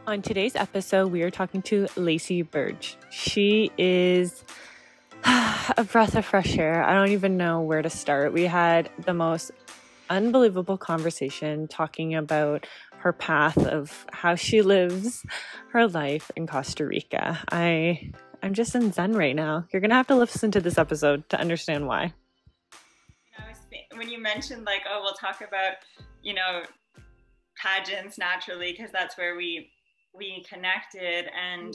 On today's episode, we are talking to Lacey Budge. She is a breath of fresh air. I don't even know where to start. We had the most unbelievable conversation talking about her path of how she lives her life in Costa Rica. I'm just in Zen right now. You're going to have to listen to this episode to understand why. When you mentioned like, oh, we'll talk about, pageants naturally, because that's where we connected. And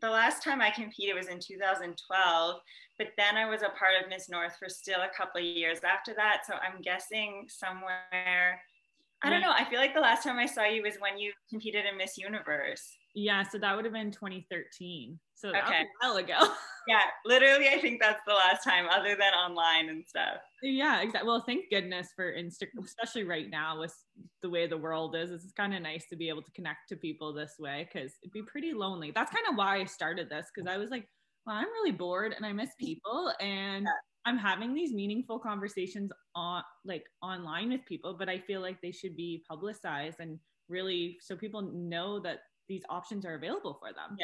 the last time I competed was in 2012, but then I was a part of Miss North for still a couple of years after that. So I'm guessing somewhere, I don't know. I feel like the last time I saw you was when you competed in Miss Universe. Yeah, so that would have been 2013. So that okay. was a while ago. Yeah, literally, I think that's the last time, other than online and stuff. Yeah, exactly. Well, thank goodness for Instagram, especially right now with the way the world is. It's kind of nice to be able to connect to people this way, because it'd be pretty lonely. That's kind of why I started this, because I was like, well, I'm really bored and I miss people, and I'm having these meaningful conversations online with people, but I feel like they should be publicized and really so people know that these options are available for them.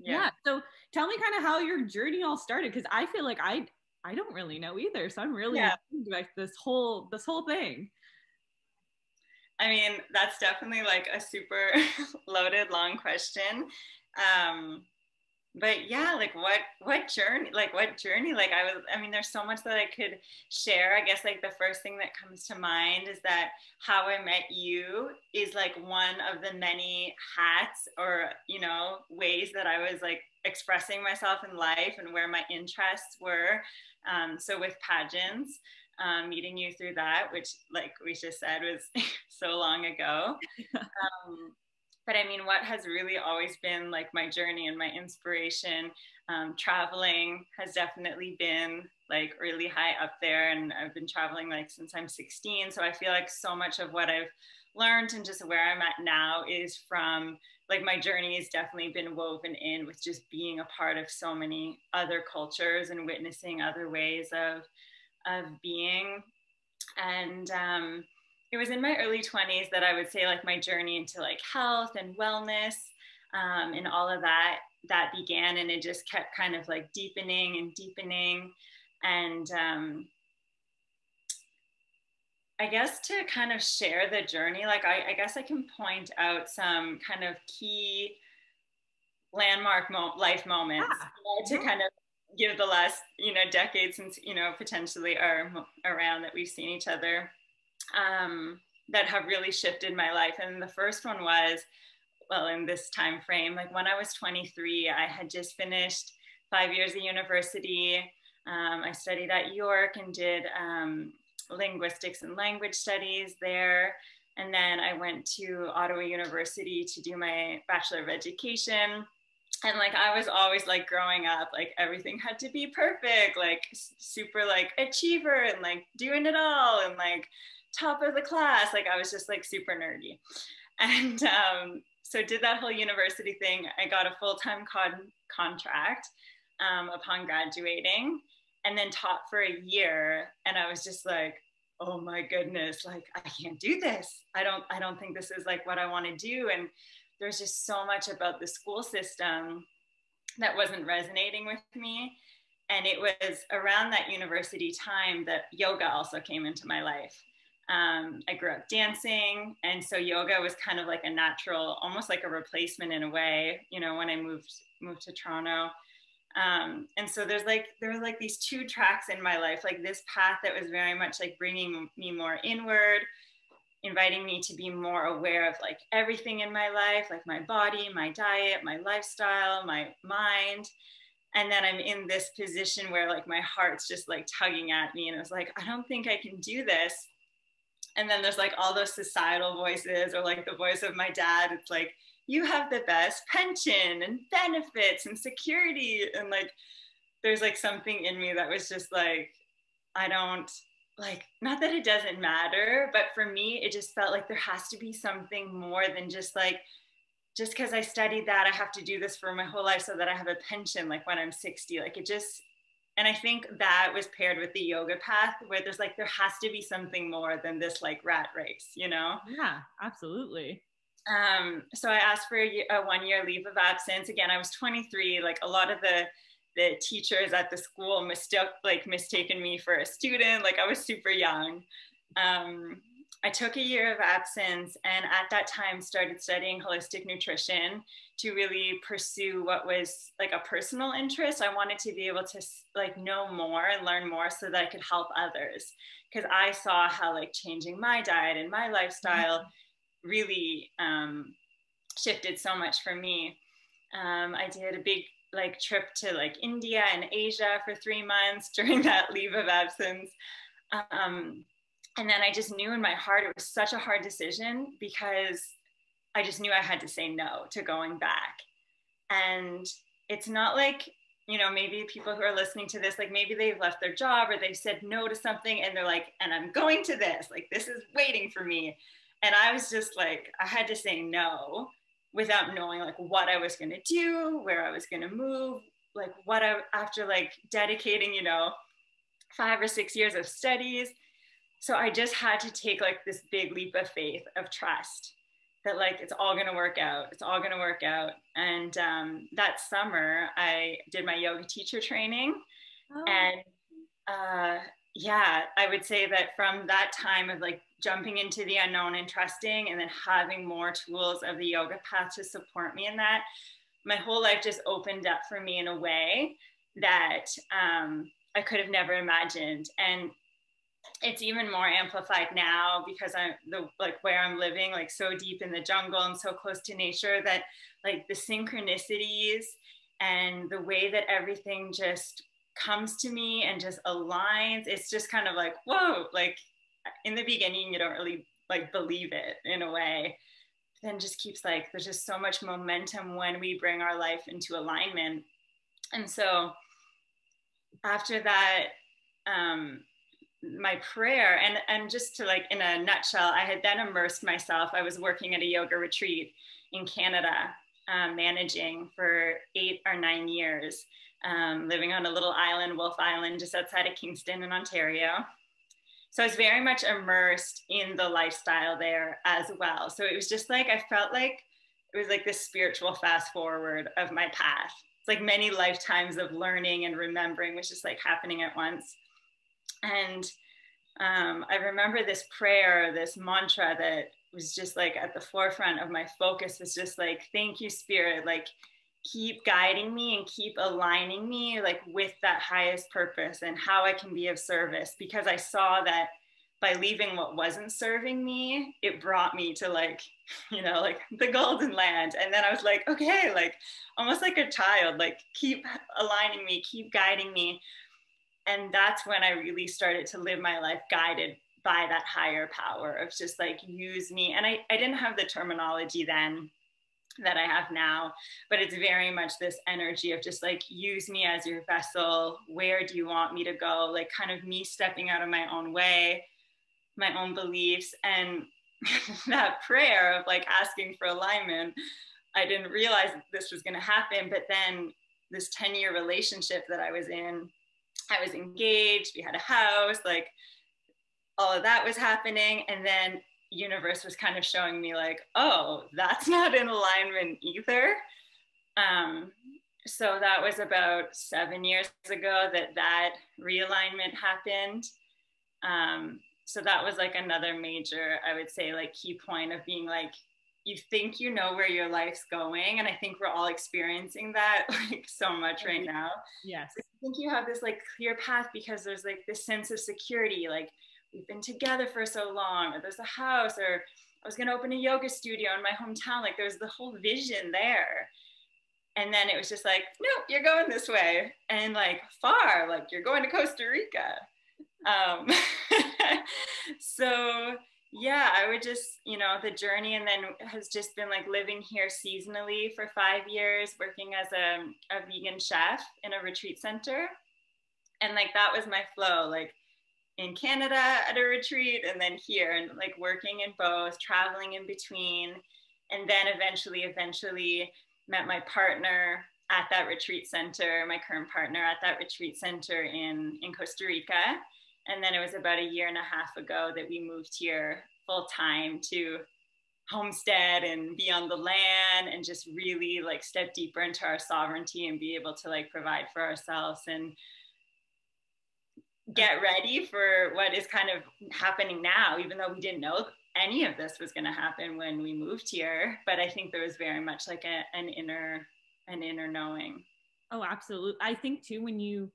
Yeah. So tell me kind of how your journey all started, because I feel like I don't really know either. So I'm really like this whole thing. I mean, that's definitely like a super loaded, long question. But yeah, like what journey, there's so much that I could share. I guess like the first thing that comes to mind is that how I met you is like one of the many hats or, ways that I was like expressing myself in life and where my interests were. So with pageants, meeting you through that, which like we just said was so long ago. But I mean, what has really always been like my journey and my inspiration, traveling has definitely been like really high up there. And I've been traveling like since I'm 16. So I feel like so much of what I've learned and just where I'm at now is from like my journey has definitely been woven in with just being a part of so many other cultures and witnessing other ways of being. And it was in my early 20s that I would say like my journey into like health and wellness and all of that began, and it just kept kind of like deepening and deepening. And I guess to kind of share the journey, like I guess I can point out some kind of key landmark life moments to kind of give the last decade since potentially are around that we've seen each other that have really shifted my life. And the first one was, well, in this time frame, like when I was 23, I had just finished 5 years of university. I studied at York and did linguistics and language studies there. And then I went to Ottawa University to do my Bachelor of Education. And like, I was always like growing up, like everything had to be perfect, like super like achiever and like doing it all and like top of the class. Like I was just like super nerdy. And so did that whole university thing. I got a full-time contract upon graduating, and then taught for a year. And I was just like, oh my goodness, like I can't do this. I don't think this is like what I want to do. And there's just so much about the school system that wasn't resonating with me. And it was around that university time that yoga also came into my life. I grew up dancing, and so yoga was kind of like a natural, almost like a replacement in a way, when I moved to Toronto. And so there was like these two tracks in my life, like this path that was very much like bringing me more inward, inviting me to be more aware of like everything in my life, like my body, my diet, my lifestyle, my mind. And then I'm in this position where like my heart's just like tugging at me, and I was like, I don't think I can do this. And then there's like all those societal voices, or like the voice of my dad. It's like, you have the best pension and benefits and security. And like, there's like something in me that was just like, I don't like, not that it doesn't matter, but for me, it just felt like there has to be something more than just like, just because I studied that, I have to do this for my whole life so that I have a pension, like when I'm 60, like it just, and I think that was paired with the yoga path where there's like, there has to be something more than this like rat race, Yeah, absolutely. So I asked for a 1-year leave of absence. Again, I was 23. Like a lot of the teachers at the school mistaken me for a student. Like I was super young. I took a year of absence, and at that time started studying holistic nutrition to really pursue what was like a personal interest. I wanted to be able to like know more and learn more so that I could help others, because I saw how like changing my diet and my lifestyle really shifted so much for me. I did a big like trip to like India and Asia for 3 months during that leave of absence. And then I just knew in my heart it was such a hard decision, because I just knew I had to say no to going back. And it's not like, you know, maybe people who are listening to this, like maybe they've left their job or they've said no to something and they're like, and I'm going to this, like this is waiting for me. And I was just like, I had to say no without knowing like what I was going to do, where I was going to move, like after like dedicating, you know, 5 or 6 years of studies. So I just had to take like this big leap of faith, of trust that like, it's all going to work out. It's all going to work out. And that summer I did my yoga teacher training. Oh. And yeah, I would say that from that time of like jumping into the unknown and trusting, and then having more tools of the yoga path to support me in that, my whole life just opened up for me in a way that I could have never imagined. And it's even more amplified now because where I'm living, like so deep in the jungle and so close to nature, that like the synchronicities and the way that everything just comes to me and just aligns, it's just kind of like, whoa, like in the beginning, you don't really like believe it in a way, then just keeps like, there's just so much momentum when we bring our life into alignment. And so after that, my prayer, and just to like, in a nutshell, I had then immersed myself. I was working at a yoga retreat in Canada, managing for 8 or 9 years, living on a little island, Wolf Island, just outside of Kingston in Ontario. So I was very much immersed in the lifestyle there as well. So it was just like, I felt like it was like this spiritual fast forward of my path. It's like many lifetimes of learning and remembering was just like happening at once. And I remember this prayer, this mantra that was just like at the forefront of my focus, was just like, thank you, Spirit, like keep guiding me and keep aligning me like with that highest purpose and how I can be of service. Because I saw that by leaving what wasn't serving me, it brought me to like, you know, like the golden land. And then I was like, okay, like almost like a child, like keep aligning me, keep guiding me. And that's when I really started to live my life guided by that higher power of just like, use me. And I didn't have the terminology then that I have now, but it's very much this energy of just like, use me as your vessel. Where do you want me to go? Like kind of me stepping out of my own way, my own beliefs. And that prayer of like asking for alignment, I didn't realize that this was going to happen. But then this 10-year relationship that I was in, I was engaged, we had a house, like all of that was happening. And then universe was kind of showing me like, oh, that's not in alignment either. So that was about 7 years ago that realignment happened. So that was like another major, I would say, like key point of being like, you think you know where your life's going. And I think we're all experiencing that like so much right now. Yes. I think you have this like clear path because there's like this sense of security, like we've been together for so long, or there's a house, or I was going to open a yoga studio in my hometown. Like there's the whole vision there. And then it was just like, nope, you're going this way. And like far, like you're going to Costa Rica. So yeah, I would just, you know, the journey, and then has just been like living here seasonally for 5 years, working as a vegan chef in a retreat center. And like, that was my flow, like in Canada at a retreat, and then here, and like working in both, traveling in between. And then eventually met my partner at that retreat center, my current partner at that retreat center in Costa Rica. And then it was about 1.5 years ago that we moved here full time to homestead and be on the land and just really like step deeper into our sovereignty and be able to like provide for ourselves and get ready for what is kind of happening now, even though we didn't know any of this was going to happen when we moved here. But I think there was very much like an inner knowing. Oh, absolutely. I think too, when you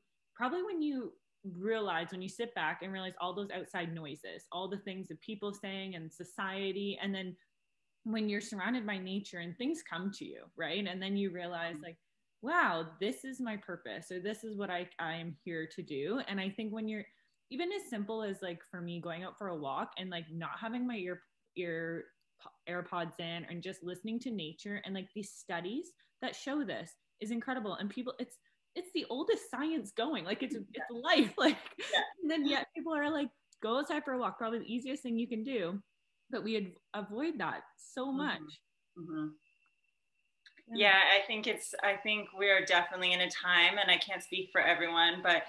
realize, when you sit back and realize all those outside noises, all the things that people saying and society, and then when you're surrounded by nature and things come to you, right? And then you realize like, wow, this is my purpose, or this is what I am here to do. And I think when you're, even as simple as like for me going out for a walk and like not having my ear AirPods in and just listening to nature, and like these studies that show this is incredible. And people, it's the oldest science going, like it's life, like, and then yet people are like, go outside for a walk, probably the easiest thing you can do, but we avoid that so much. Mm-hmm. Yeah, I think we're definitely in a time, and I can't speak for everyone, but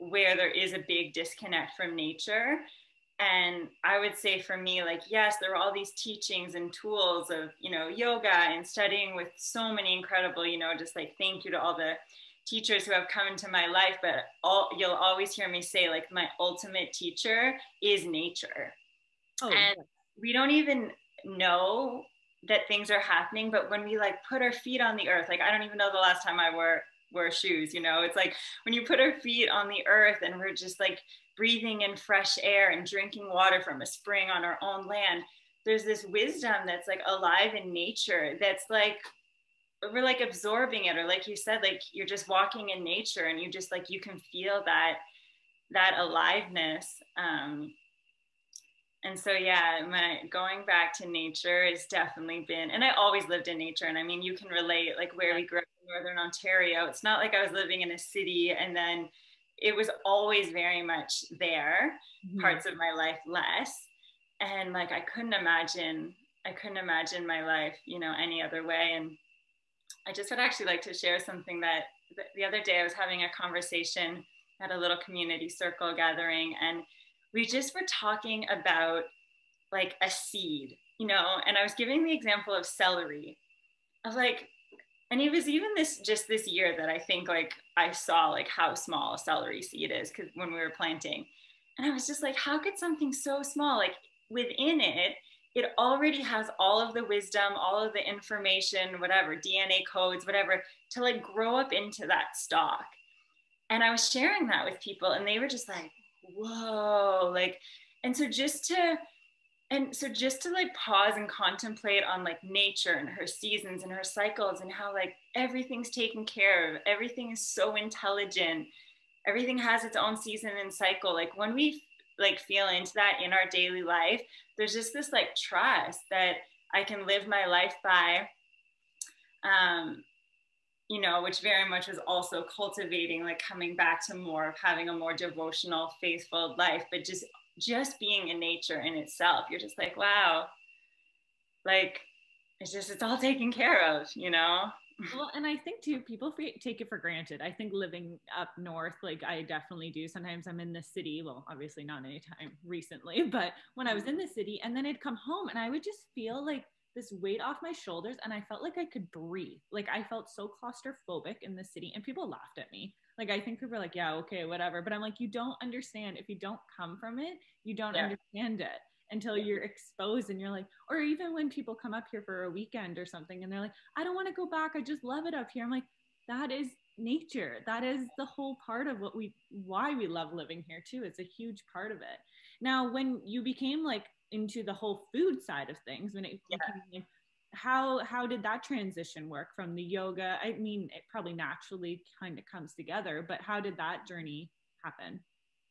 where there is a big disconnect from nature. And I would say for me, like, yes, there are all these teachings and tools of, you know, yoga and studying with so many incredible, you know, just like thank you to all the teachers who have come into my life. But you'll always hear me say, like, my ultimate teacher is nature. Oh, and we don't even know that things are happening, but when we like put our feet on the earth, like I don't even know the last time I wore shoes, you know, it's like when you put our feet on the earth and we're just like breathing in fresh air and drinking water from a spring on our own land, there's this wisdom that's like alive in nature, that's like we're like absorbing it, or like you said, like you're just walking in nature and you just like you can feel that aliveness. And so, yeah, my going back to nature has definitely been, and I always lived in nature. And I mean, you can relate, like where we grew up in Northern Ontario, it's not like I was living in a city and then it was always very much there, parts of my life less. And like, I couldn't imagine my life, you know, any other way. And I just would actually like to share something that the other day I was having a conversation at a little community circle gathering, and we just were talking about like a seed, you know, and I was giving the example of celery. I was like, and it was even this year that I think like I saw like how small a celery seed is, because when we were planting, and I was just like, how could something so small, like within it already has all of the wisdom, all of the information, whatever, DNA codes, whatever, to like grow up into that stalk. And I was sharing that with people and they were just like, whoa, like, and so just to like pause and contemplate on like nature and her seasons and her cycles and how like everything's taken care of, everything is so intelligent, everything has its own season and cycle. Like when we like feel into that in our daily life, there's just this like trust that I can live my life by, you know, which very much was also cultivating, like coming back to more of having a more devotional, faithful life, but just being in nature in itself, you're just like, wow, like it's all taken care of, you know? Well, and I think too, people take it for granted. I think living up north, like I definitely do. Sometimes I'm in the city. Well, obviously not anytime recently, but when I was in the city and then I'd come home and I would just feel like this weight off my shoulders and I felt like I could breathe. Like I felt so claustrophobic in the city and people laughed at me. Like I think people are like, yeah, okay, whatever. But I'm like, you don't understand. If you don't come from it, you don't understand it until you're exposed and you're like, or even when people come up here for a weekend or something and they're like, I don't want to go back, I just love it up here. I'm like, that is nature. That is the whole part of why we love living here too. It's a huge part of it. Now, when you became like into the whole food side of things, when it became like, how did that transition work from the yoga? I mean, it probably naturally kind of comes together, but how did that journey happen?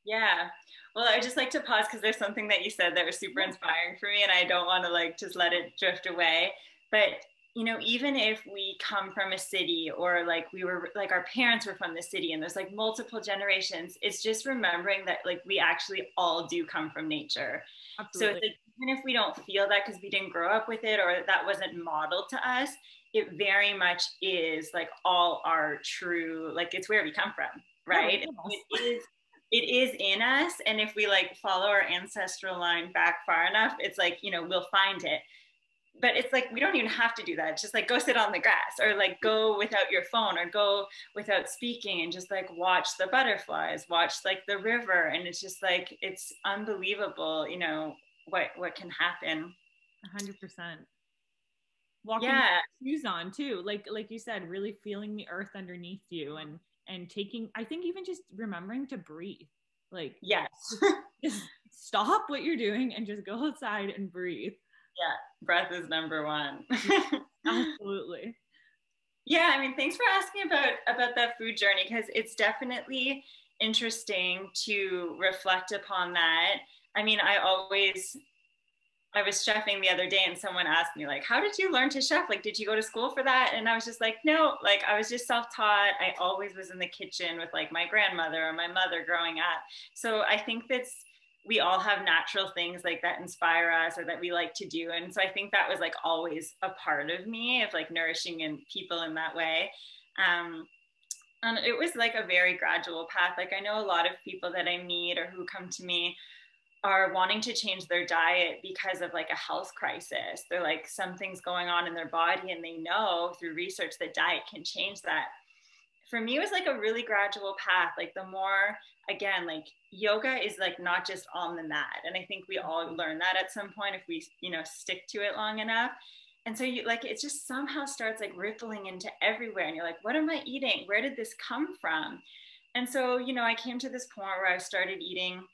Yeah. Well, I just like to pause because there's something that you said that was super inspiring for me, and I don't want to like just let it drift away. But, you know, even if we come from a city or like we were like our parents were from the city and there's like multiple generations, it's just remembering that like we actually all do come from nature. Absolutely. So it's like, even if we don't feel that because we didn't grow up with it or that wasn't modeled to us, it very much is like all our true, like it's where we come from, right? It is in us. And if we like follow our ancestral line back far enough, it's like, you know, we'll find it. but it's like, we don't even have to do that. It's just like, go sit on the grass, or like go without your phone, or go without speaking, and just like watch the butterflies, watch like the river. And it's just like, it's unbelievable, you know, what can happen. 100%. Walking Yeah. with shoes on too, like you said, really feeling the earth underneath you, and taking, I think, even just remembering to breathe, like, Yes. just stop what you're doing and just go outside and breathe. Yeah, breath is number one. Absolutely. Yeah, I mean, thanks for asking about that food journey, because it's definitely interesting to reflect upon that. I mean, I was chefing the other day, and someone asked me, like, how did you learn to chef? Like, did you go to school for that? And I was just like, no, like, I was just self-taught. I always was in the kitchen with like my grandmother or my mother growing up. So I think we all have natural things like that inspire us, or that we like to do. And so I think that was like always a part of me, of like nourishing and people in that way. And it was like a very gradual path. Like, I know a lot of people that I meet or who come to me are wanting to change their diet because of like a health crisis. They're like, something's going on in their body, and they know through research that diet can change that. For me, it was like a really gradual path. Like, the more, again, like, yoga is like not just on the mat. And I think we all learn that at some point if we, you know, stick to it long enough. And so you like, it just somehow starts like rippling into everywhere. And you're like, what am I eating? Where did this come from? And so, you know, I came to this point where I started eating,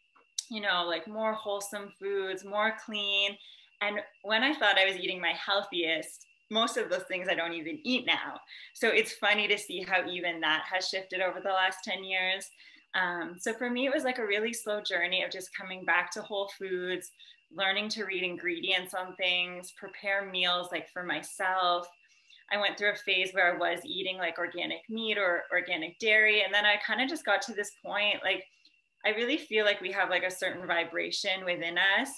you know, like more wholesome foods, more clean. And when I thought I was eating my healthiest, most of those things I don't even eat now. So it's funny to see how even that has shifted over the last 10 years. So for me, it was like a really slow journey of just coming back to whole foods, learning to read ingredients on things, prepare meals like for myself. I went through a phase where I was eating like organic meat or organic dairy. And then I kind of just got to this point, like, I really feel like we have like a certain vibration within us.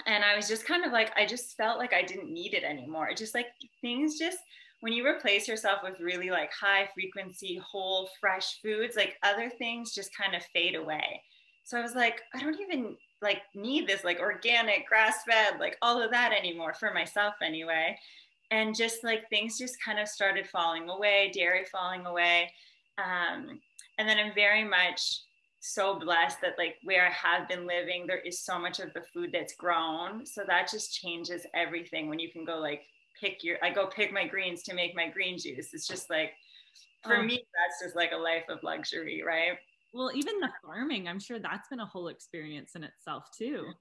And I was just kind of like, I just felt like I didn't need it anymore. It just like, things just, when you replace yourself with really like high frequency, whole, fresh foods, like other things just kind of fade away. So I was like, I don't even like need this like organic, grass fed, like all of that anymore for myself anyway. And just like things just kind of started falling away, dairy falling away. And then I'm very much so blessed that like where I have been living, there is so much of the food that's grown. So that just changes everything when you can go like I go pick my greens to make my green juice. It's just like, for me, that's just like a life of luxury, right? Well, even the farming, I'm sure that's been a whole experience in itself too.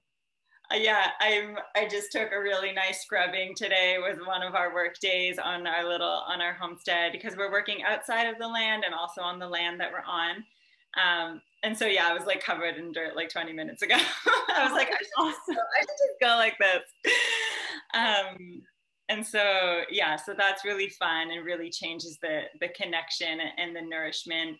Yeah, I just took a really nice scrubbing today. Was one of our work days on our homestead, because we're working outside of the land and also on the land that we're on. And so, yeah, I was like covered in dirt like 20 minutes ago. I was like, I should just go like this. And so, yeah, so that's really fun and really changes the connection and the nourishment.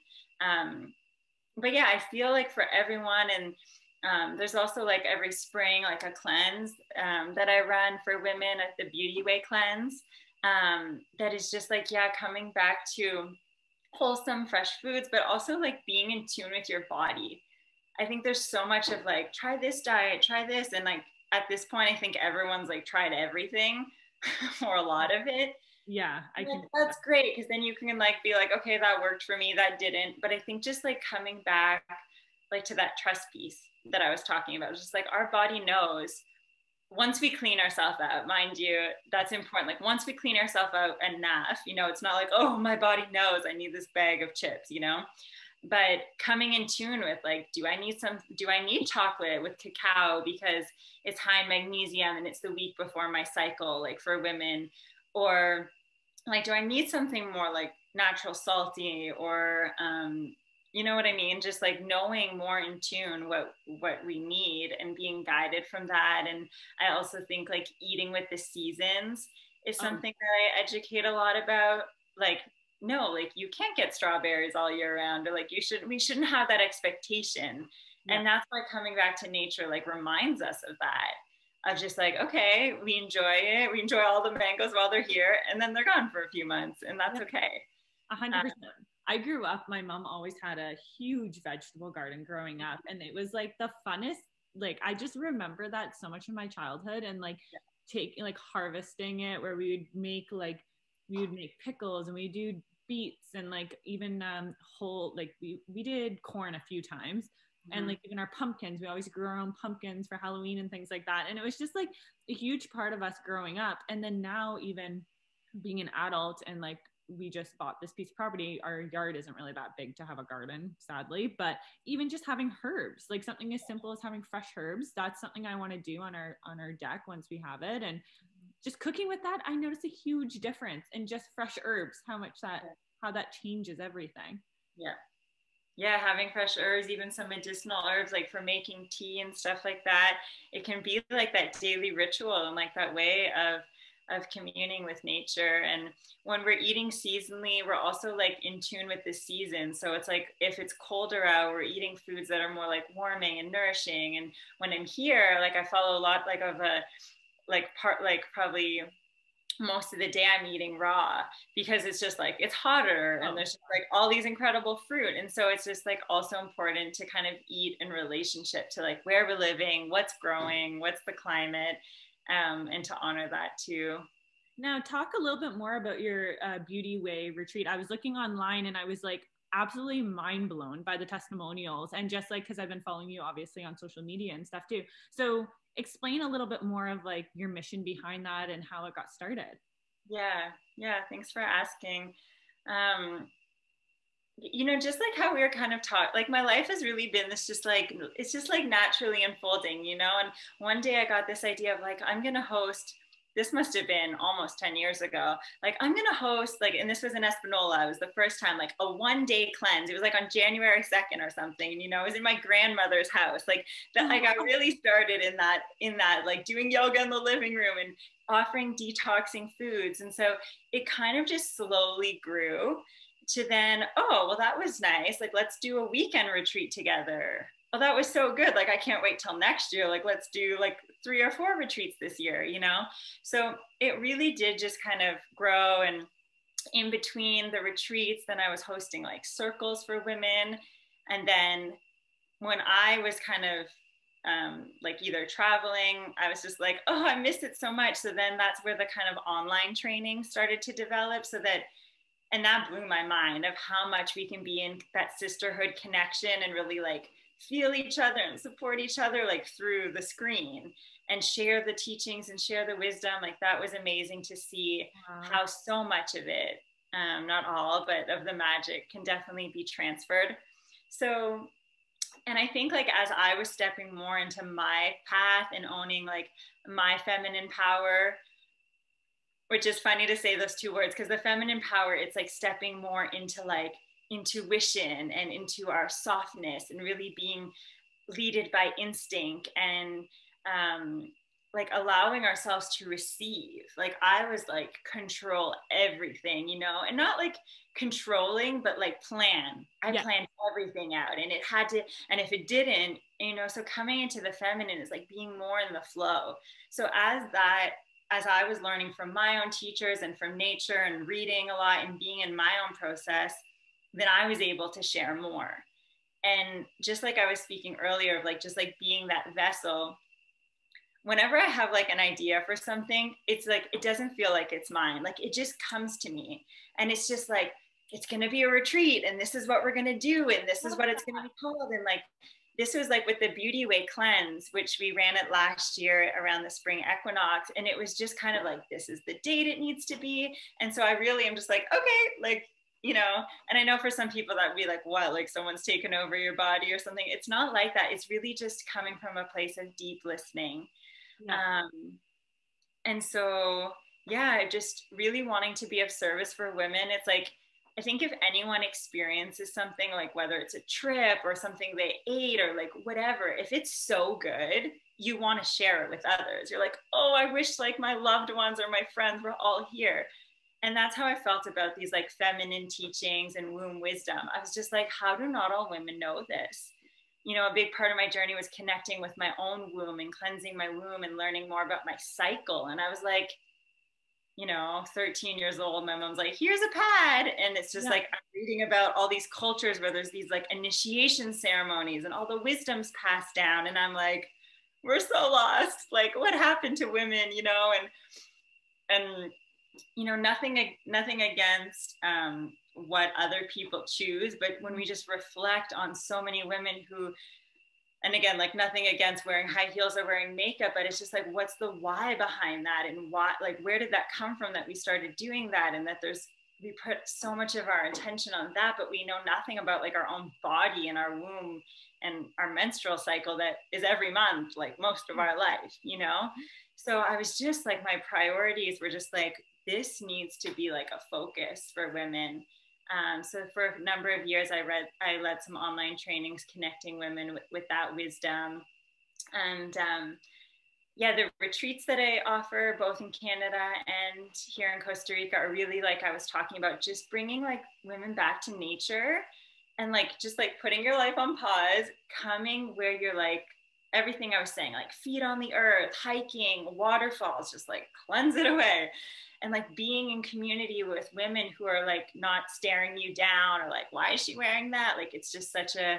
But yeah, I feel like for everyone, and there's also like every spring, like a cleanse that I run for women at the Beauty Way cleanse. That is just like, yeah, coming back to wholesome, fresh foods, but also like being in tune with your body. I think there's so much of like, try this diet, try this. And like at this point, I think everyone's like tried everything or a lot of it. Yeah, that's great, because then you can like be like, okay, that worked for me, that didn't. But I think just like coming back like to that trust piece that I was talking about, just like our body knows once we clean ourselves out, mind you, that's important. Like once we clean ourselves out enough, you know, it's not like, oh, my body knows I need this bag of chips, you know, but coming in tune with like, do I need chocolate with cacao because it's high in magnesium and it's the week before my cycle, like for women? Or like, do I need something more like natural salty, or you know what I mean? Just like knowing more in tune what we need and being guided from that. And I also think like eating with the seasons is something that I educate a lot about. Like, no, like you can't get strawberries all year round, or like we shouldn't have that expectation. Yeah. And that's why coming back to nature like reminds us of that. Of just like, okay, we enjoy it. We enjoy all the mangoes while they're here, and then they're gone for a few months, and that's okay. 100%. I grew up, my mom always had a huge vegetable garden growing up, and it was like the funnest, like I just remember that so much in my childhood. And like taking, like harvesting it, where we would make pickles, and we do beets, and like even whole, like we did corn a few times. And like even our pumpkins, we always grew our own pumpkins for Halloween and things like that. And it was just like a huge part of us growing up. And then now, even being an adult, and like we just bought this piece of property, our yard isn't really that big to have a garden, sadly, but even just having herbs, like something as simple as having fresh herbs, that's something I want to do on our deck once we have it. And just cooking with that, I notice a huge difference in just fresh herbs, how that changes everything. Yeah, having fresh herbs, even some medicinal herbs, like for making tea and stuff like that, it can be like that daily ritual and like that way of communing with nature. And when we're eating seasonally, we're also like in tune with the season. So it's like, if it's colder out, we're eating foods that are more like warming and nourishing. And when I'm here, like I follow a lot like of a probably most of the day I'm eating raw, because it's just like, it's hotter and there's just like all these incredible fruit. And so it's just like also important to kind of eat in relationship to like where we're living, what's growing, what's the climate, and to honor that too. Now talk a little bit more about your Beauty Way retreat. I was looking online and I was like absolutely mind blown by the testimonials, and just like, because I've been following you obviously on social media and stuff too. So explain a little bit more of like your mission behind that and how it got started. Yeah, thanks for asking. You know, just like how we were kind of taught, like my life has really been this just like, it's just like naturally unfolding, you know. And one day I got this idea of like, I'm gonna host, this must have been almost 10 years ago. Like I'm gonna host like, and this was in Espanola, it was the first time, like a 1-day cleanse. It was like on January 2nd or something. And, you know, it was in my grandmother's house. Like that, I got really started in that, like doing yoga in the living room and offering detoxing foods. And so it kind of just slowly grew to then, oh, well, that was nice. Like, let's do a weekend retreat together. Oh, that was so good. Like, I can't wait till next year. Like, let's do like 3 or 4 retreats this year, you know? So it really did just kind of grow. And in between the retreats, then I was hosting like circles for women. And then when I was kind of like either traveling, I was just like, oh, I miss it so much. So then that's where the kind of online training started to develop, and that blew my mind of how much we can be in that sisterhood connection and really like feel each other and support each other like through the screen and share the teachings and share the wisdom. Like that was amazing to see how so much of it, not all, but of the magic can definitely be transferred. So, and I think like as I was stepping more into my path and owning like my feminine power, which is funny to say those 2 words, because the feminine power, it's like stepping more into like intuition and into our softness and really being leaded by instinct and like allowing ourselves to receive. Like I was like control everything, you know, and not like controlling, but like plan. I planned everything out, and it had to, and if it didn't, you know, so coming into the feminine is like being more in the flow. So as I was learning from my own teachers and from nature and reading a lot and being in my own process, then I was able to share more. And just like I was speaking earlier of like, just like being that vessel, whenever I have like an idea for something, it's like, it doesn't feel like it's mine. Like it just comes to me. And it's just like, it's going to be a retreat and this is what we're going to do. And this is what it's going to be called. And like, this was like with the Beauty Way cleanse, which we ran it last year around the spring equinox. And it was just kind of like, this is the date it needs to be. And so I really am just like, okay, like, you know, and I know for some people that would be like, what, like someone's taken over your body or something. It's not like that. It's really just coming from a place of deep listening. And so, yeah, just really wanting to be of service for women. It's like, I think if anyone experiences something, like whether it's a trip or something they ate or like whatever, if it's so good, you want to share it with others. You're like, oh, I wish like my loved ones or my friends were all here. And that's how I felt about these like feminine teachings and womb wisdom. I was just like, how do not all women know this? You know, a big part of my journey was connecting with my own womb and cleansing my womb and learning more about my cycle. And I was like, you know, 13 years old, my mom's like, here's a pad. And it's just like, I'm reading about all these cultures where there's these like initiation ceremonies and all the wisdoms passed down. And I'm like, we're so lost. Like, what happened to women, you know? And you know, nothing against what other people choose, but when we just reflect on so many women who, and again, like, nothing against wearing high heels or wearing makeup, but it's just like, what's the why behind that, and what, like, where did that come from that we started doing that, and that we put so much of our attention on that, but we know nothing about like our own body and our womb and our menstrual cycle that is every month, like most of our life, you know? So I was just like, my priorities were just like, this needs to be like a focus for women. So for a number of years, I led some online trainings connecting women with that wisdom. And yeah, the retreats that I offer both in Canada and here in Costa Rica are really, like I was talking about, just bringing like women back to nature and like just like putting your life on pause, coming where you're like, everything I was saying, like feet on the earth, hiking, waterfalls, just like cleanse it away. And like being in community with women who are like not staring you down or like, why is she wearing that? Like, it's just such a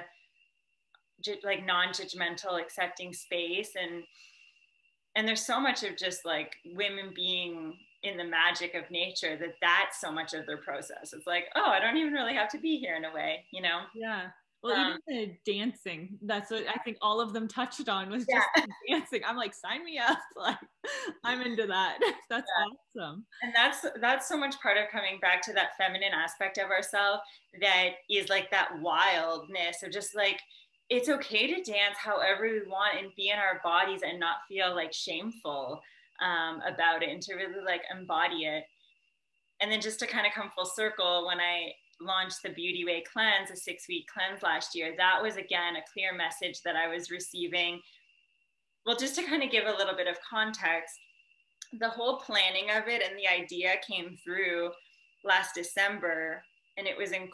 like non-judgmental, accepting space. And there's so much of just like women being in the magic of nature that's so much of their process. It's like, oh, I don't even really have to be here in a way, you know? Yeah. Well, even the dancing, that's what I think all of them touched on, was just dancing. I'm like, sign me up. Like, I'm into that. That's awesome. And that's so much part of coming back to that feminine aspect of ourselves, that is like that wildness of just like, it's okay to dance however we want and be in our bodies and not feel like shameful about it, and to really like embody it. And then just to kind of come full circle, when I launched the Beauty Way cleanse, a 6-week cleanse last year, that was again a clear message that I was receiving. Well, just to kind of give a little bit of context, the whole planning of it and the idea came through last December, and it was in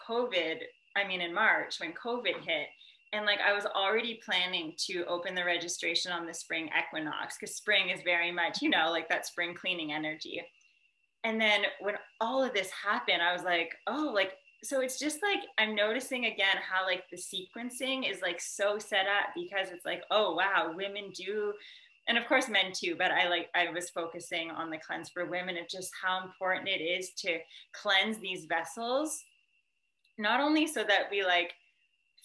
March, when COVID hit. And like, I was already planning to open the registration on the spring equinox, because spring is very much, you know, like that spring cleaning energy. And then when all of this happened, I was like, oh, like, so it's just like, I'm noticing again how like the sequencing is like so set up, because it's like, oh, wow, women do, and of course men too, but I was focusing on the cleanse for women, of just how important it is to cleanse these vessels, not only so that we like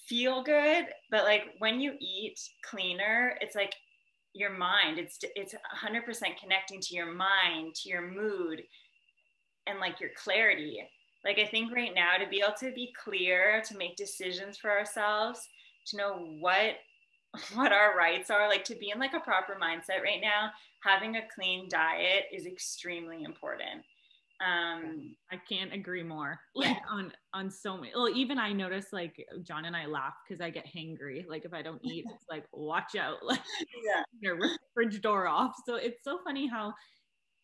feel good, but like when you eat cleaner, it's like your mind, it's 100% connecting to your mind, to your mood, and like your clarity. Like, I think right now, to be able to be clear, to make decisions for ourselves, to know what our rights are, like to be in like a proper mindset right now, having a clean diet is extremely important. I can't agree more. Like on so many. Well, even I notice, like, John and I laugh because I get hangry. Like, if I don't eat, it's like, watch out. Like, rip the fridge door off. So it's so funny how,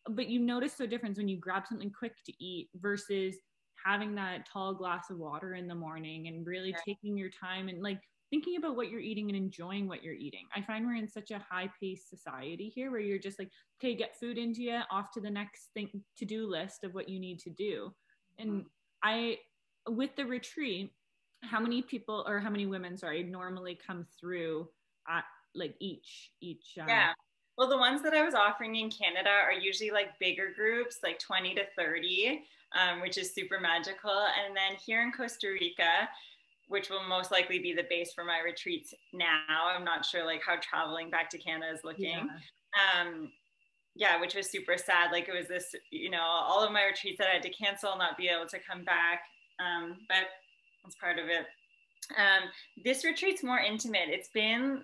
but you notice the difference when you grab something quick to eat versus having that tall glass of water in the morning and really taking your time and like thinking about what you're eating and enjoying what you're eating. I find we're in such a high-paced society here, where you're just like, okay, get food into you, off to the next thing, to-do list of what you need to do. And with the retreat, how many people, or how many women, normally come through at like each Well, the ones that I was offering in Canada are usually like bigger groups, like 20 to 30, which is super magical. And then here in Costa Rica, which will most likely be the base for my retreats now, I'm not sure like how traveling back to Canada is looking. Which was super sad. Like, it was this, you know, all of my retreats that I had to cancel, not be able to come back. But that's part of it. This retreat's more intimate.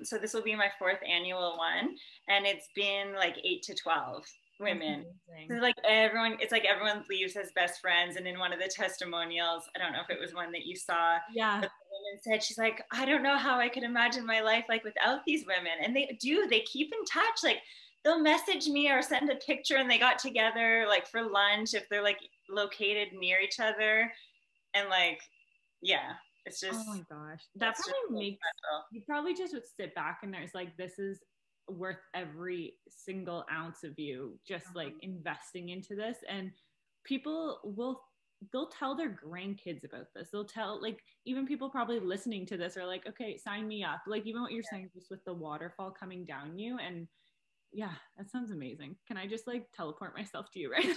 So this will be my 4th annual one, and it's been like 8 to 12 women. So like it's like everyone leaves as best friends. And in one of the testimonials, I don't know if it was one that you saw, but the woman said, she's like, I don't know how I could imagine my life like without these women. And they keep in touch. Like, they'll message me or send a picture, and they got together like for lunch if they're like located near each other. And like, it's just, oh my gosh, that probably makes you probably just would sit back and there's like, this is worth every single ounce of you just like investing into this. And people will they'll tell their grandkids about this. They'll tell, like, even people probably listening to this are like, okay, sign me up. Like, even what you're saying, just with the waterfall coming down you. And yeah, that sounds amazing. Can I just like teleport myself to you right now?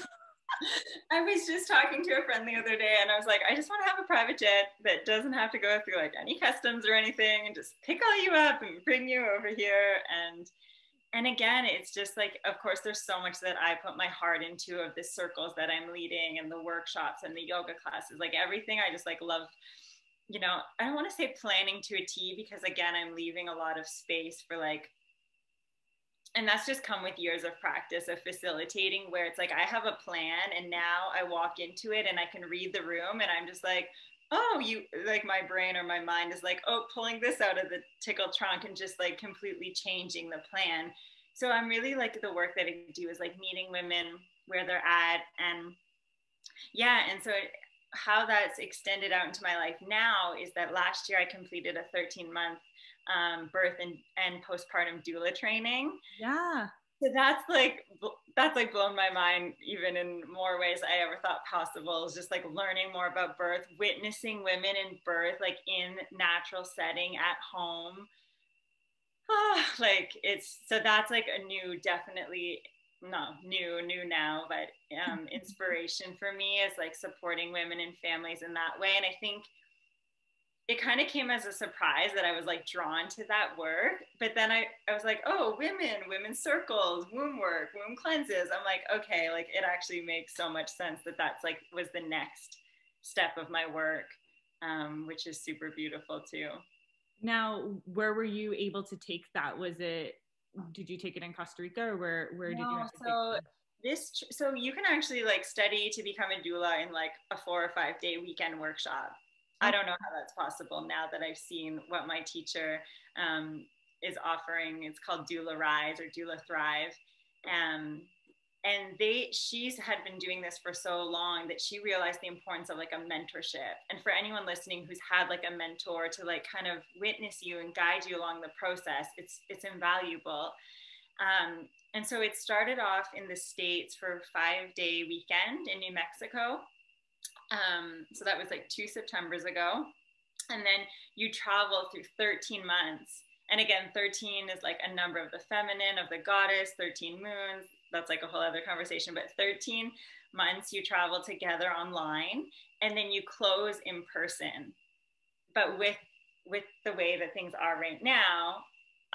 I was just talking to a friend the other day, and I was like, I just want to have a private jet that doesn't have to go through like any customs or anything, and just pick all you up and bring you over here. And again, it's just like, of course, there's so much that I put my heart into, of the circles that I'm leading and the workshops and the yoga classes, like everything. I just like love, you know, I don't want to say planning to a T, because again, I'm leaving a lot of space for like, and that's just come with years of practice of facilitating, where it's like I have a plan and now I walk into it and I can read the room and I'm just like, oh, you, like my brain or my mind is like, oh, pulling this out of the tickle trunk and just like completely changing the plan. So I'm really like, the work that I do is like meeting women where they're at. And yeah, and so how that's extended out into my life now is that last year I completed a 13-month birth and postpartum doula training. Yeah. So that's like blown my mind even in more ways I ever thought possible. Is just like learning more about birth, witnessing women in birth, like in natural setting at home. Like it's, so that's like a new, definitely not new now, but inspiration for me is like supporting women and families in that way. And I think it kind of came as a surprise that I was like drawn to that work. But then I was like, oh, women's circles, womb work, womb cleanses. I'm like, okay, like it actually makes so much sense that that's like was the next step of my work, which is super beautiful too. Now, where were you able to take that? Did you take it in Costa Rica, or where did you have to take it? So you can actually like study to become a doula in like a 4 or 5 day weekend workshop. I don't know how that's possible now that I've seen what my teacher is offering. It's called Doula Rise or Doula Thrive. And she's had been doing this for so long that she realized the importance of like a mentorship. And for anyone listening who's had like a mentor to like kind of witness you and guide you along the process, it's invaluable. And so it started off in the States for a 5-day weekend in New Mexico. So that was like 2 Septembers ago. And then you travel through 13 months. And again, 13 is like a number of the feminine, of the goddess, 13 moons. That's like a whole other conversation, but 13 months you travel together online, and then you close in person. But with the way that things are right now,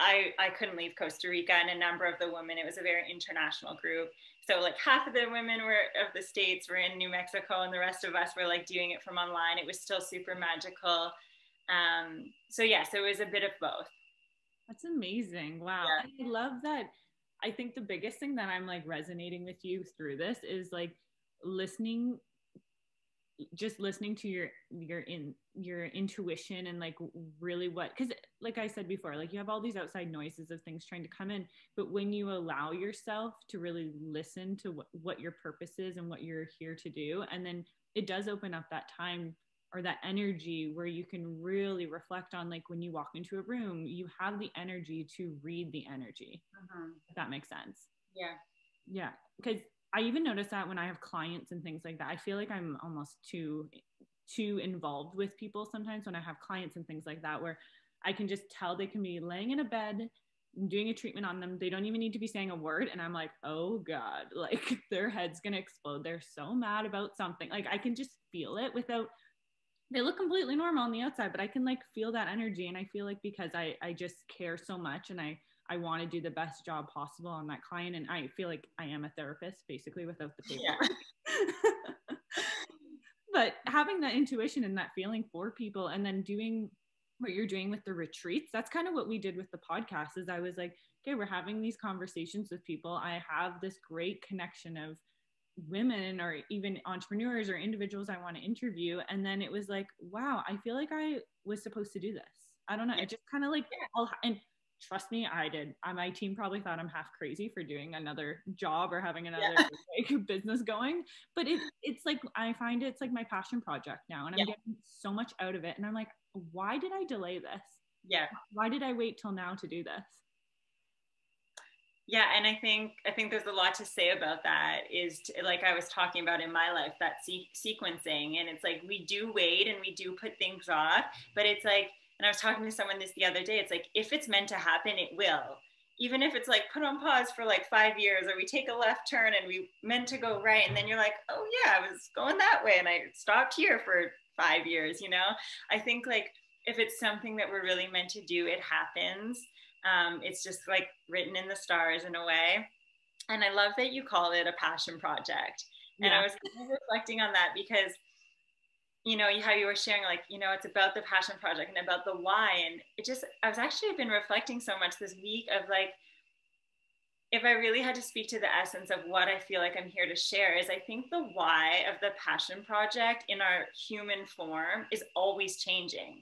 I couldn't leave Costa Rica, and a number of the women, it was a very international group. So like half of the women of the States were in New Mexico, and the rest of us were like doing it from online. It was still super magical. So yes, it was a bit of both. That's amazing. Wow. Yeah. I love that. I think the biggest thing that I'm like resonating with you through this is like listening to your intuition, and like really because like I said before, like you have all these outside noises of things trying to come in, but when you allow yourself to really listen to what your purpose is and what you're here to do, and then it does open up that time or that energy where you can really reflect on, like when you walk into a room, you have the energy to read the energy. If that makes sense. Yeah, because I even notice that when I have clients and things like that, I feel like I'm almost too involved with people sometimes when I have clients and things like that, where I can just tell they can be laying in a bed doing a treatment on them. They don't even need to be saying a word. And I'm like, oh God, like their head's going to explode. They're so mad about something. Like I can just feel it without, they look completely normal on the outside, but I can like feel that energy. And I feel like because I just care so much, and I want to do the best job possible on that client. And I feel like I am a therapist basically without the paperwork. Yeah. But having that intuition and that feeling for people, and then doing what you're doing with the retreats, that's kind of what we did with the podcast. Is I was like, okay, we're having these conversations with people. I have this great connection of women or even entrepreneurs or individuals I want to interview. And then it was like, wow, I feel like I was supposed to do this. I don't know. It just kind of like, and trust me, I did. My team probably thought I'm half crazy for doing another job or having another like, business going. But it's like, I find it's like my passion project now, and I'm getting so much out of it. And I'm like, why did I delay this? Why did I wait till now to do this? Yeah, and I think there's a lot to say about that. Like I was talking about in my life, that sequencing, and it's like we do wait and we do put things off, but it's like, and I was talking to someone this the other day. It's like if it's meant to happen, it will. Even if it's like put on pause for like 5 years, or we take a left turn and we meant to go right, and then you're like, oh yeah, I was going that way and I stopped here for 5 years. I think like if it's something that we're really meant to do, it happens. It's just like written in the stars in a way. And I love that you call it a passion project. And I was kind of reflecting on that because, how you were sharing, like, it's about the passion project and about the why. And I was actually been reflecting so much this week of like, if I really had to speak to the essence of what I feel like I'm here to share, is I think the why of the passion project in our human form is always changing.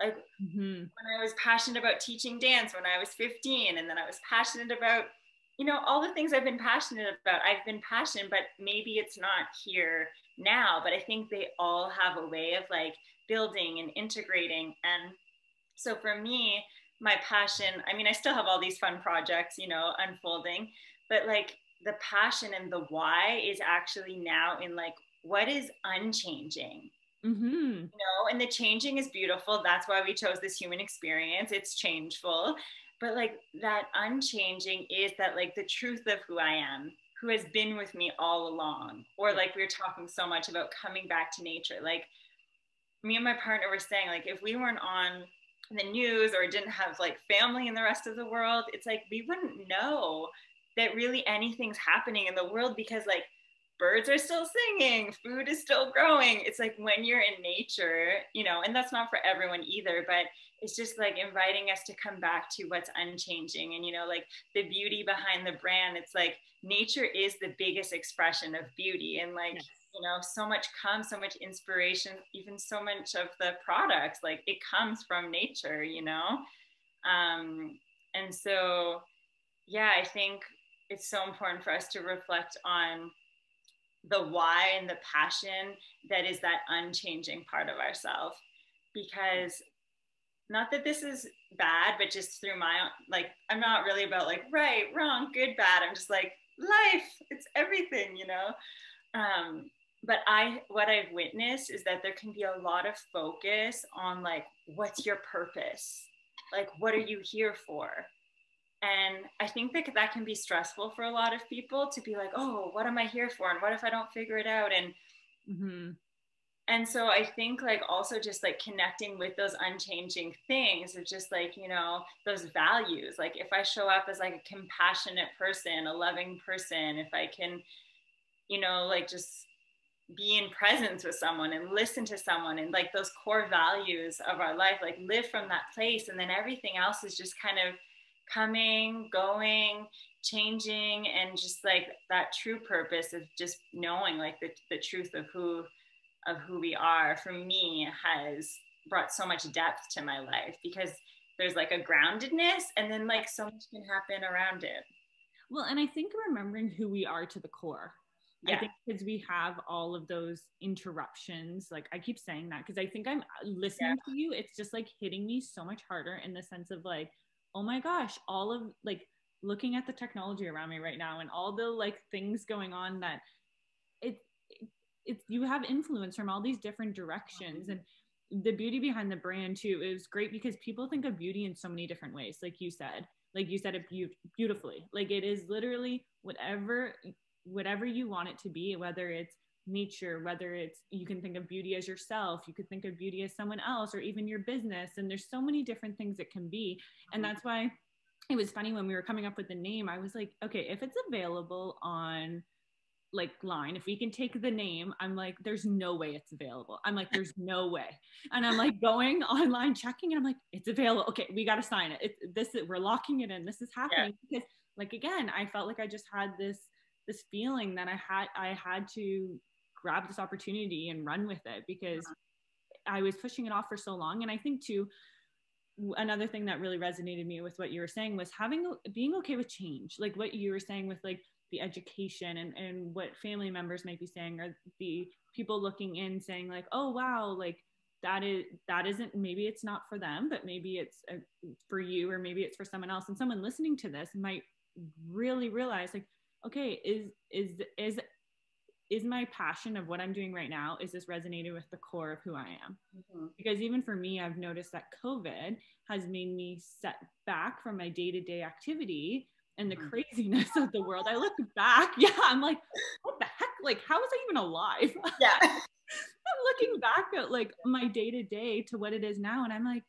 Like when I was passionate about teaching dance when I was 15, and then I was passionate about, all the things I've been passionate about. I've been passionate, but maybe it's not here now. But I think they all have a way of like building and integrating. And so for me, my passion, I mean, I still have all these fun projects, unfolding, but like the passion and the why is actually now in like what is unchanging. And the changing is beautiful. That's why we chose this human experience. It's changeful. But like that unchanging is that like the truth of who I am, who has been with me all along. Or like we were talking so much about coming back to nature. Like me and my partner were saying, like, if we weren't on the news or didn't have like family in the rest of the world, it's like we wouldn't know that really anything's happening in the world, because like birds are still singing, food is still growing. It's like when you're in nature, and that's not for everyone either, but it's just like inviting us to come back to what's unchanging. And, like the beauty behind the brand, it's like nature is the biggest expression of beauty. And like, so much comes, so much inspiration, even so much of the products, like it comes from nature, and so, yeah, I think it's so important for us to reflect on the why and the passion that is that unchanging part of ourselves. Because not that this is bad, but just through my own, like, I'm not really about like right, wrong, good, bad. I'm just like life, it's everything. But what I've witnessed is that there can be a lot of focus on like, what's your purpose? Like, what are you here for? And I think that that can be stressful for a lot of people, to be like, oh, what am I here for? And what if I don't figure it out? And so I think like also just like connecting with those unchanging things of just like, those values. Like if I show up as like a compassionate person, a loving person, if I can, like just be in presence with someone and listen to someone, and like those core values of our life, like live from that place. And then everything else is just kind of coming, going, changing, and just like that true purpose of just knowing like the truth of who we are, for me, has brought so much depth to my life, because there's like a groundedness, and then like so much can happen around it. Well, and I think remembering who we are to the core. I think because we have all of those interruptions, like I keep saying that because I think I'm listening to you, it's just like hitting me so much harder in the sense of like, oh my gosh, all of like looking at the technology around me right now and all the like things going on, that it's you have influence from all these different directions. And the beauty behind the brand too is great, because people think of beauty in so many different ways. Like you said it beautifully. Like it is literally whatever you want it to be, whether it's nature, whether it's, you can think of beauty as yourself, you could think of beauty as someone else, or even your business. And there's so many different things it can be. And that's why it was funny when we were coming up with the name, I was like, okay, if it's available on like line, if we can take the name, I'm like, there's no way it's available. I'm like, there's no way. And I'm like going online checking, and I'm like, it's available. Okay, we got to sign it. We're locking it in. This is happening. Because like, again, I felt like I just had this feeling that I had to grab this opportunity and run with it, because I was pushing it off for so long. And I think too, another thing that really resonated me with what you were saying was being okay with change. Like what you were saying with like the education and what family members might be saying, or the people looking in saying like, oh wow, like that isn't, maybe it's not for them, but maybe it's for you, or maybe it's for someone else. And someone listening to this might really realize like, okay, is my passion of what I'm doing right now, is this resonating with the core of who I am? Mm-hmm. Because even for me, I've noticed that COVID has made me set back from my day-to-day activity and the craziness of the world. I look back, I'm like, what the heck? Like, how was I even alive? Yeah. I'm looking back at like my day-to-day to what it is now. And I'm like,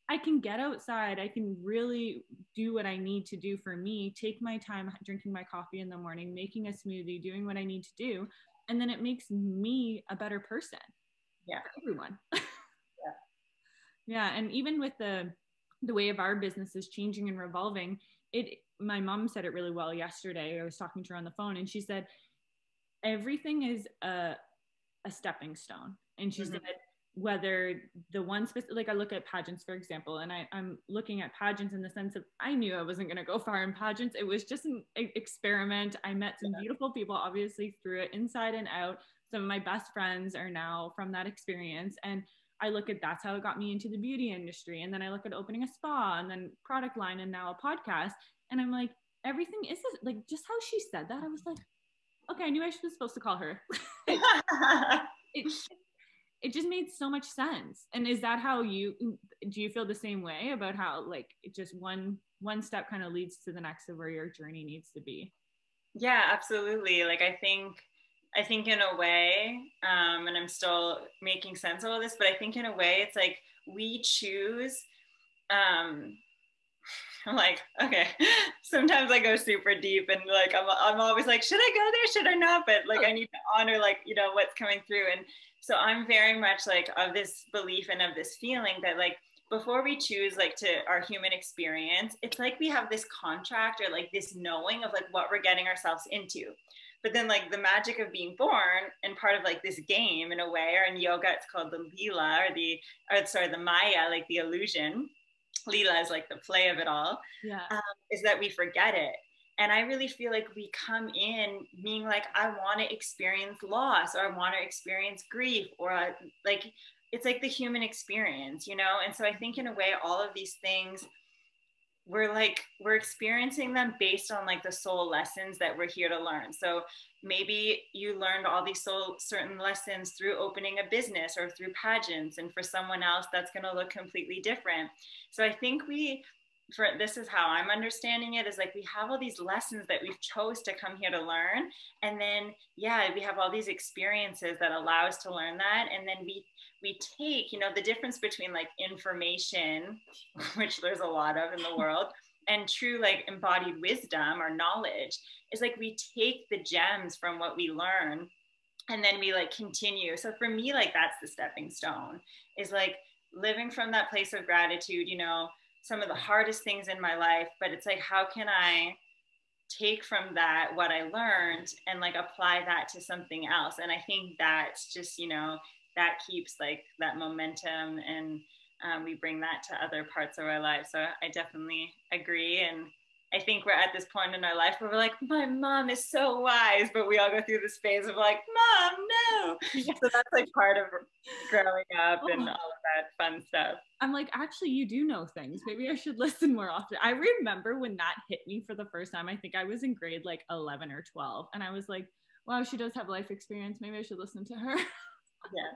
I can get outside. I can really do what I need to do for me, take my time drinking my coffee in the morning, making a smoothie, doing what I need to do. And then it makes me a better person. Yeah. For everyone. Yeah. And even with the way of our business is changing and revolving, my mom said it really well yesterday. I was talking to her on the phone and she said, everything is a stepping stone. And she said, whether the one specific, like I look at pageants, for example, and I'm looking at pageants in the sense of, I knew I wasn't going to go far in pageants. It was just an experiment. I met some beautiful people, obviously, through it, inside and out. Some of my best friends are now from that experience. And I look at, that's how it got me into the beauty industry. And then I look at opening a spa and then product line and now a podcast. And I'm like, everything is this, like, just how she said that. I was like, okay, I knew I was supposed to call her. It just made so much sense. And is that how do you feel the same way about how like it just one step kind of leads to the next of where your journey needs to be? Yeah, absolutely. Like I think in a way, and I'm still making sense of all this, but I think in a way it's like we choose, I'm like, okay, sometimes I go super deep and like, I'm always like, should I go there? Should I not? But like, I need to honor like, what's coming through. And so I'm very much like of this belief and of this feeling that like, before we choose like to our human experience, it's like we have this contract or like this knowing of like what we're getting ourselves into. But then like the magic of being born and part of like this game in a way, or in yoga, it's called the Leela the Maya, like the illusion. Leela is like the play of it all, is that we forget it. And I really feel like we come in being like, I want to experience loss, or I want to experience grief, or like, it's like the human experience, And so I think in a way, all of these things, we're experiencing them based on like the soul lessons that we're here to learn. So maybe you learned all these certain lessons through opening a business or through pageants, and for someone else that's going to look completely different. So I think this is how I'm understanding it, is like we have all these lessons that we've chose to come here to learn, and then we have all these experiences that allow us to learn that, and then we take, the difference between like information, which there's a lot of in the world, and true like embodied wisdom or knowledge, is like we take the gems from what we learn and then we like continue. So for me, like that's the stepping stone, is like living from that place of gratitude, some of the hardest things in my life, but it's like, how can I take from that what I learned and like apply that to something else? And I think that's just, that keeps like that momentum, and we bring that to other parts of our life. So I definitely agree. And I think we're at this point in our life where we're like, my mom is so wise, but we all go through this phase of like, Mom, no. So that's like part of growing up and all of that fun stuff. I'm like, actually, you do know things. Maybe I should listen more often. I remember when that hit me for the first time. I think I was in grade like 11 or 12. And I was like, wow, she does have life experience. Maybe I should listen to her. Yeah.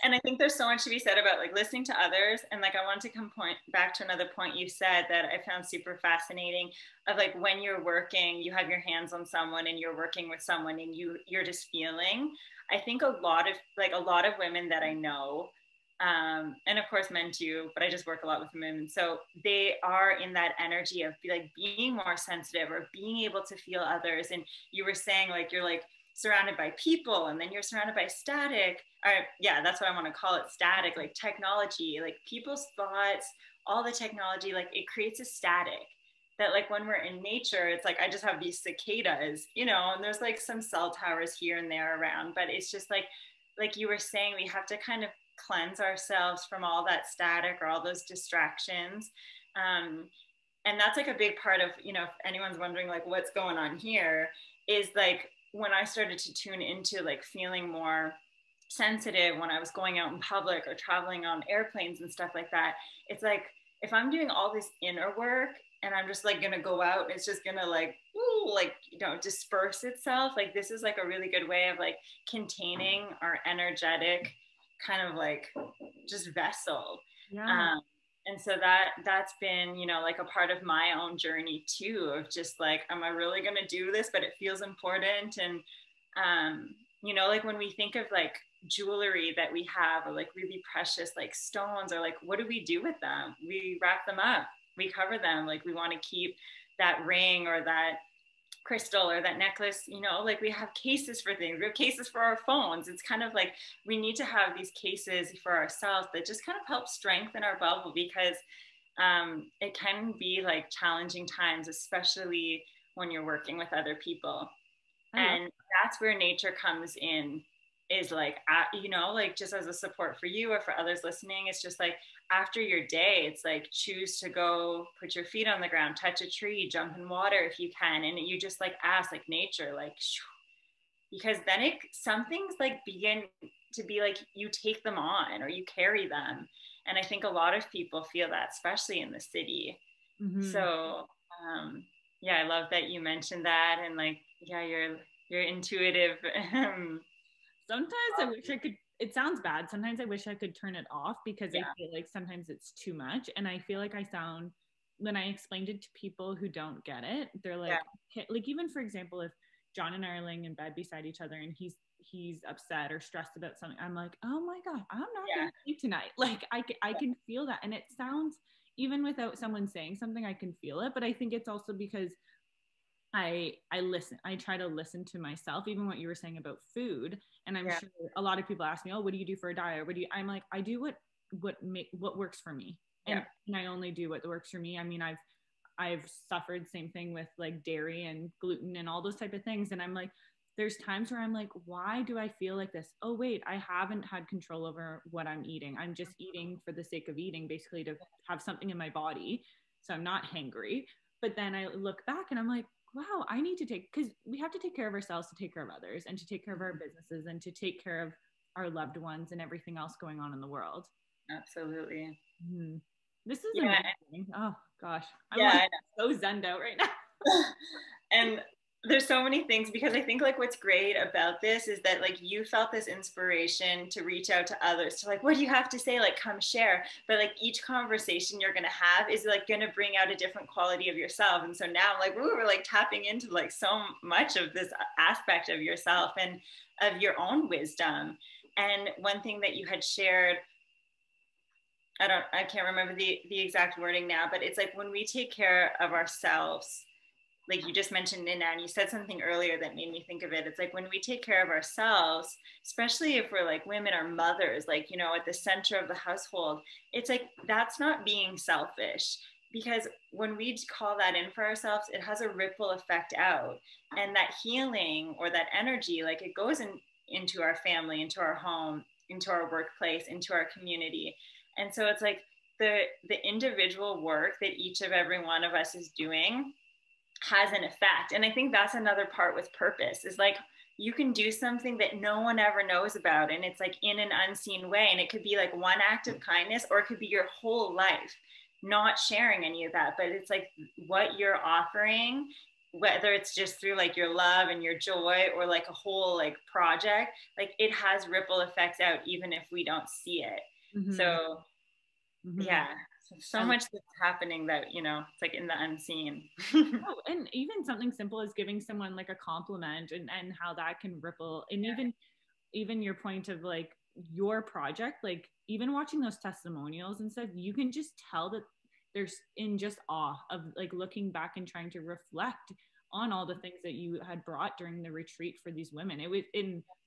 And I think there's so much to be said about like listening to others. And like, I want to come back to another point you said that I found super fascinating, of like, when you're working, you have your hands on someone and you're working with someone and you're just feeling. I think a lot of women that I know, and of course men too, but I just work a lot with women. So they are in that energy of like being more sensitive or being able to feel others. And you were saying like, you're like surrounded by people, and then you're surrounded by static, or that's what I want to call it, static, like technology, like people's thoughts, all the technology, like it creates a static that like when we're in nature, it's like, I just have these cicadas, and there's like some cell towers here and there around, but it's just like you were saying, we have to kind of cleanse ourselves from all that static or all those distractions. And that's like a big part of, if anyone's wondering like what's going on here, is like when I started to tune into like feeling more sensitive when I was going out in public or traveling on airplanes and stuff like that, it's like, if I'm doing all this inner work and I'm just like gonna go out and it's just gonna like, ooh, like, you know, disperse itself. Like this is like a really good way of like containing our energetic kind of like just vessel. Yeah. And so that's been, you know, like a part of my own journey too, of just like, am I really gonna do this? But it feels important. And you know, like when we think of like jewelry that we have, or like really precious like stones, or like what do we do with them? We wrap them up, we cover them. Like we want to keep that ring or that crystal or that necklace, you know, like we have cases for things, we have cases for our phones. It's kind of like we need to have these cases for ourselves that just kind of help strengthen our bubble, because it can be like challenging times, especially when you're working with other people. And that's where nature comes in, is like, you know, like just as a support for you or for others listening. It's just like after your day, it's like choose to go put your feet on the ground, touch a tree, jump in water if you can. And you just like ask like nature, like, because then some things like begin to be like you take them on or you carry them. And I think a lot of people feel that, especially in the city. So yeah, I love that you mentioned that. And like, yeah, you're intuitive. Sometimes I wish I could, it sounds bad. Sometimes I wish I could turn it off, because I feel like sometimes it's too much. And I feel like I sound, when I explained it to people who don't get it, they're like, like even for example, if John and I are laying in bed beside each other and he's upset or stressed about something, I'm like, oh my God, I'm not going to sleep tonight. Like I can feel that. And it sounds, even without someone saying something, I can feel it. But I think it's also because I listen, I try to listen to myself, even what you were saying about food. And I'm sure a lot of people ask me, oh, what do you do for a diet? I'm like, I do what works for me. And I only do what works for me. I mean, I've suffered same thing with like dairy and gluten and all those type of things. And I'm like, there's times where I'm like, why do I feel like this? Oh, wait, I haven't had control over what I'm eating. I'm just eating for the sake of eating, basically to have something in my body. So I'm not hangry. But then I look back and I'm like, wow, I need to because we have to take care of ourselves to take care of others, and to take care of our businesses, and to take care of our loved ones and everything else going on in the world. Absolutely. This is amazing. Oh gosh. I'm like so zenned out right now. And there's so many things, because I think like what's great about this is that like you felt this inspiration to reach out to others, to like, what do you have to say? Like, come share. But like each conversation you're going to have is like going to bring out a different quality of yourself. And so now like we're like tapping into like so much of this aspect of yourself and of your own wisdom. And one thing that you had shared, I can't remember the exact wording now, but it's like when we take care of ourselves, like you just mentioned it now, and you said something earlier that made me think of it. It's like when we take care of ourselves, especially if we're like women or mothers, like, you know, at the center of the household, it's like, that's not being selfish, because when we call that in for ourselves, it has a ripple effect out. And that healing or that energy, like it goes into our family, into our home, into our workplace, into our community. And so it's like the individual work that each of every one of us is doing has an effect. And I think that's another part with purpose, is like you can do something that no one ever knows about, and it's like in an unseen way, and it could be like one act of kindness, or it could be your whole life not sharing any of that. But it's like what you're offering, whether it's just through like your love and your joy, or like a whole like project, like it has ripple effects out even if we don't see it. So yeah, so much that's happening that, you know, it's like in the unseen. Oh, and even something simple as giving someone like a compliment, and how that can ripple. And even your point of like your project, like even watching those testimonials and stuff, you can just tell that there's in just awe of like looking back and trying to reflect on all the things that you had brought during the retreat for these women. It was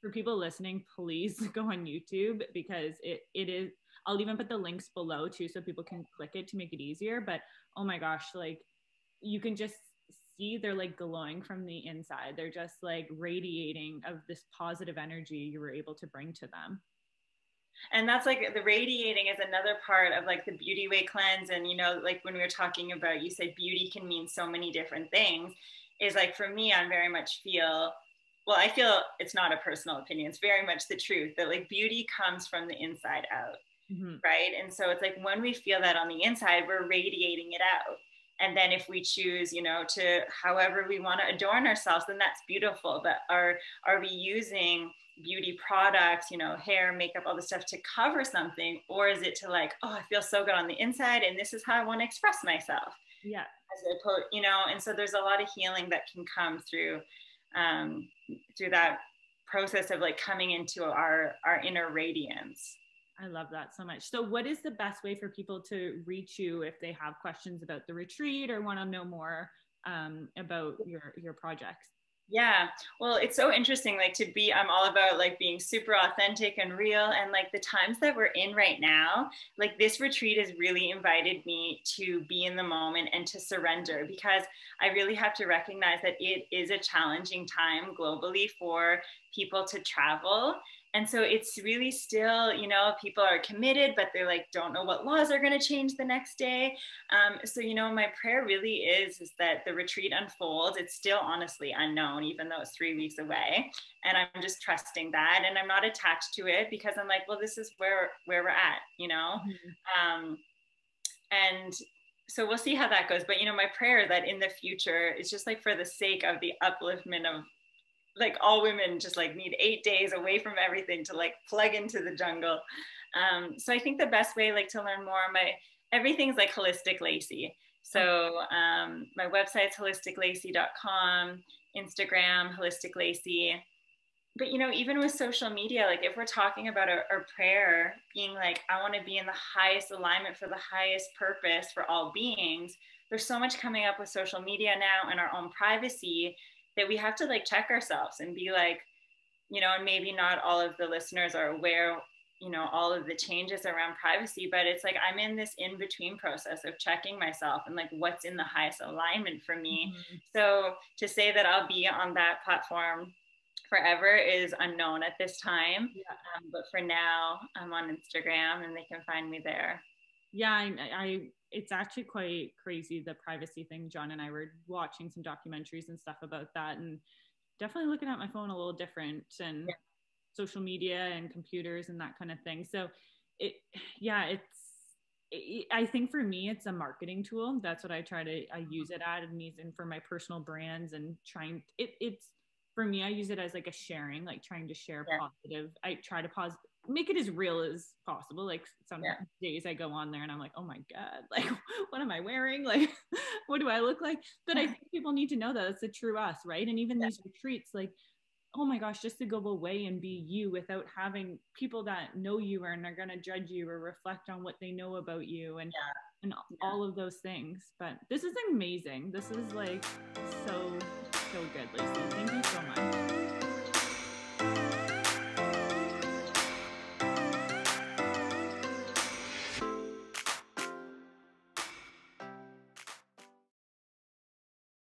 for people listening, please go on YouTube, because it is, I'll even put the links below too, so people can click it to make it easier. But oh my gosh, like you can just see they're like glowing from the inside. They're just like radiating of this positive energy you were able to bring to them. And that's like the radiating is another part of like the beauty way cleanse. And, you know, like when we were talking about, you said beauty can mean so many different things, is like, for me, I very much feel, well, I feel it's not a personal opinion, it's very much the truth, that like beauty comes from the inside out. Right. And so it's like when we feel that on the inside, we're radiating it out. And then if we choose, you know, to however we want to adorn ourselves, then that's beautiful. But are we using beauty products, you know, hair, makeup, all the stuff to cover something? Or is it to like, oh, I feel so good on the inside and this is how I want to express myself? Yeah. You know, and so there's a lot of healing that can come through that process of like coming into our inner radiance. I love that so much. So what is the best way for people to reach you if they have questions about the retreat or want to know more about your projects? Yeah, well, it's so interesting, like I'm all about like being super authentic and real. And like the times that we're in right now, like this retreat has really invited me to be in the moment and to surrender, because I really have to recognize that it is a challenging time globally for people to travel. And so it's really still, you know, people are committed, but they're like, don't know what laws are going to change the next day. So, you know, my prayer really is that the retreat unfolds. It's still honestly unknown, even though it's 3 weeks away. And I'm just trusting that. And I'm not attached to it because I'm like, well, this is where we're at, you know? Mm-hmm. And so we'll see how that goes. But, you know, my prayer that in the future is just like for the sake of the upliftment of like all women just like need 8 days away from everything to like plug into the jungle. So I think the best way like to learn more, everything's like Holistic Lacey. So my website's holisticlacey.com, Instagram, Holistic Lacey. But, you know, even with social media, like if we're talking about our prayer being like, I want to be in the highest alignment for the highest purpose for all beings, there's so much coming up with social media now and our own privacy that we have to like check ourselves and be like, you know, and maybe not all of the listeners are aware, you know, all of the changes around privacy, but it's like, I'm in this in-between process of checking myself and like, what's in the highest alignment for me. Mm-hmm. So to say that I'll be on that platform forever is unknown at this time. Yeah. But for now, I'm on Instagram and they can find me there. Yeah, I it's actually quite crazy, the privacy thing. John and I were watching some documentaries and stuff about that, and definitely looking at my phone a little different, and social media and computers and that kind of thing. So I think for me, it's a marketing tool. That's what I use it at, and using for my personal brands and it's for me, I use it as like a sharing, like trying to share positive. I try to make it as real as possible. Like some days I go on there and I'm like, oh my God, like, what am I wearing? Like, what do I look like? But I think people need to know that it's a true us, right? And even these retreats, like, oh my gosh, just to go away and be you without having people that know you and are going to judge you or reflect on what they know about you and all of those things. But this is amazing. This is like so